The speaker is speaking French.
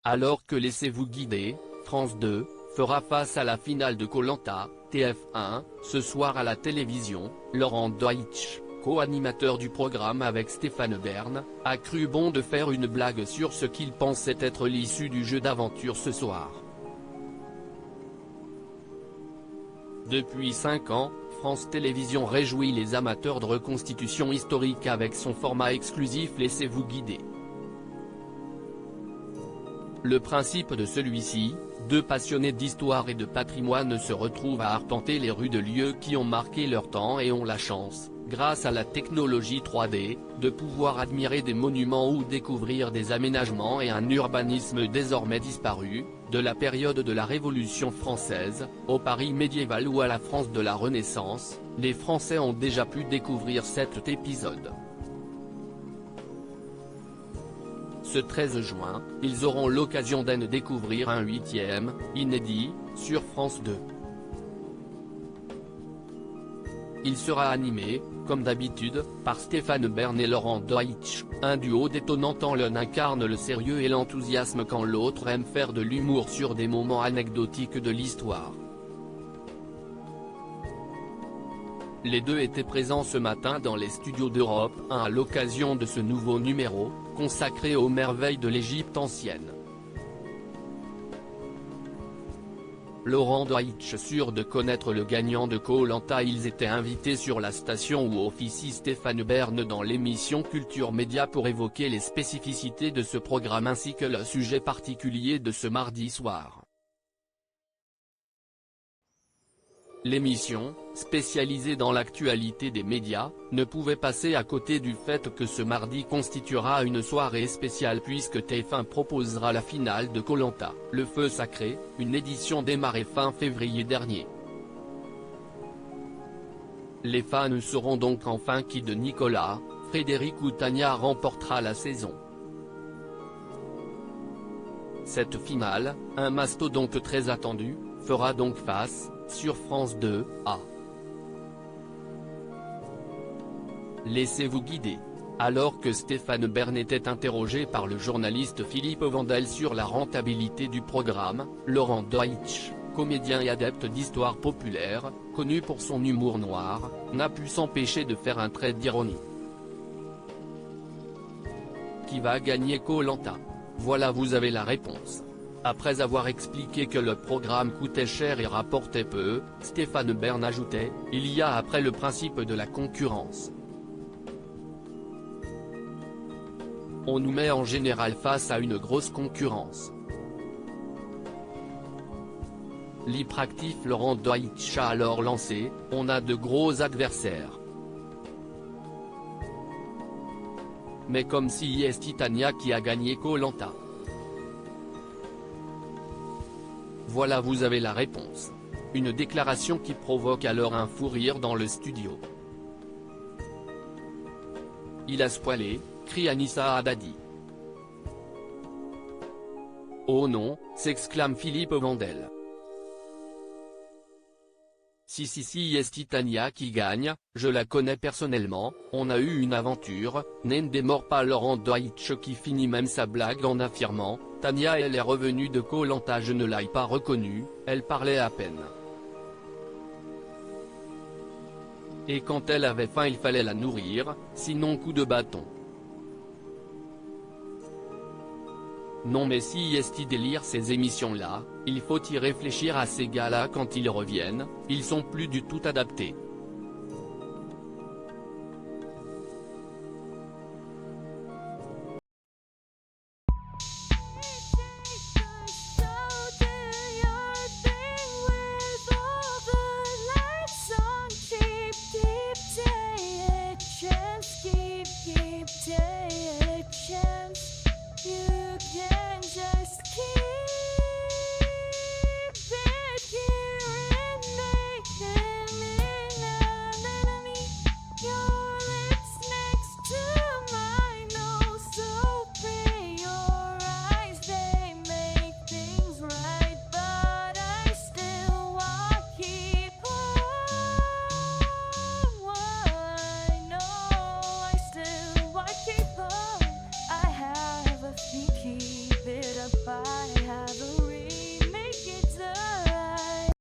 Alors que Laissez-vous guider, France 2, fera face à la finale de Koh-Lanta, TF1, ce soir à la télévision, Laurent Deutsch, co-animateur du programme avec Stéphane Bern, a cru bon de faire une blague sur ce qu'il pensait être l'issue du jeu d'aventure ce soir. Depuis 5 ans, France Télévisions réjouit les amateurs de reconstitution historique avec son format exclusif Laissez-vous guider. Le principe de celui-ci, deux passionnés d'histoire et de patrimoine se retrouvent à arpenter les rues de lieux qui ont marqué leur temps et ont la chance, grâce à la technologie 3D, de pouvoir admirer des monuments ou découvrir des aménagements et un urbanisme désormais disparu, de la période de la Révolution française, au Paris médiéval ou à la France de la Renaissance. Les Français ont déjà pu découvrir cet épisode. Ce 13 juin, ils auront l'occasion d'en découvrir un 8e, inédit, sur France 2. Il sera animé, comme d'habitude, par Stéphane Bern et Laurent Deutsch, un duo détonnant tant l'un incarne le sérieux et l'enthousiasme quand l'autre aime faire de l'humour sur des moments anecdotiques de l'histoire. Les deux étaient présents ce matin dans les studios d'Europe 1 à l'occasion de ce nouveau numéro, consacré aux merveilles de l'Égypte ancienne. Laurent Deutsch sûr de connaître le gagnant de Koh-Lanta. Ils étaient invités sur la station où officie Stéphane Bern dans l'émission Culture Média pour évoquer les spécificités de ce programme ainsi que le sujet particulier de ce mardi soir. L'émission, spécialisée dans l'actualité des médias, ne pouvait passer à côté du fait que ce mardi constituera une soirée spéciale puisque TF1 proposera la finale de Koh-Lanta, le feu sacré, une édition démarrée fin février dernier. Les fans sauront donc enfin qui de Nicolas, Frédéric ou Tania remportera la saison. Cette finale, un mastodonte très attendu, fera donc face, sur France 2, à Laissez-vous guider. Alors que Stéphane Bern était interrogé par le journaliste Philippe Vandel sur la rentabilité du programme, Laurent Deutsch, comédien et adepte d'histoire populaire, connu pour son humour noir, n'a pu s'empêcher de faire un trait d'ironie. Qui va gagner Koh-Lanta? Voilà, vous avez la réponse. Après avoir expliqué que le programme coûtait cher et rapportait peu, Stéphane Bern ajoutait, il y a après le principe de la concurrence. On nous met en général face à une grosse concurrence. L'hyperactif Laurent Deutsch a alors lancé, on a de gros adversaires. Mais comme si est Titania qui a gagné Koh-Lanta. Voilà, vous avez la réponse. Une déclaration qui provoque alors un fou rire dans le studio. Il a spoilé, crie Anissa Haddadi. Oh non, s'exclame Philippe Vandel. Si est Titania qui gagne, je la connais personnellement, on a eu une aventure, ne démord pas Laurent Deutsch qui finit même sa blague en affirmant, Tania elle est revenue de Koh-Lanta, je ne l'ai pas reconnue, elle parlait à peine. Et quand elle avait faim il fallait la nourrir, sinon coup de bâton. Non mais si est délire ces émissions-là, il faut y réfléchir à ces gars-là quand ils reviennent, ils sont plus du tout adaptés.